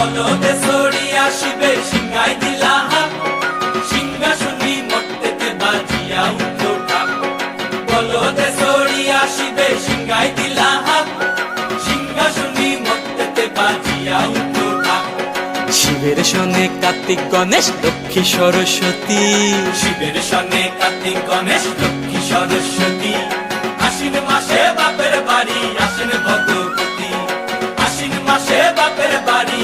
বলদে ছড়িয়া শিবে সিংহাই দিলা হাত, সিংহাসনী মর্তেতে বাজিয়া উঠলো ঢাক। বলদে ছড়িয়া শিবে সিংহাই দিলা হাত, সিংহাসনী মর্তেতে বাজিয়া উঠলো ঢাক। শিবের সনে কার্তিক গণেশ লক্ষ্মী সরস্বতী, শিবের সনে কার্তিক গণেশ লক্ষ্মী সরস্বতী। আশ্বিন মাসে বাপের বাড়ি আসেন ভগবতী, আশ্বিন মাসে বাপের বাড়ি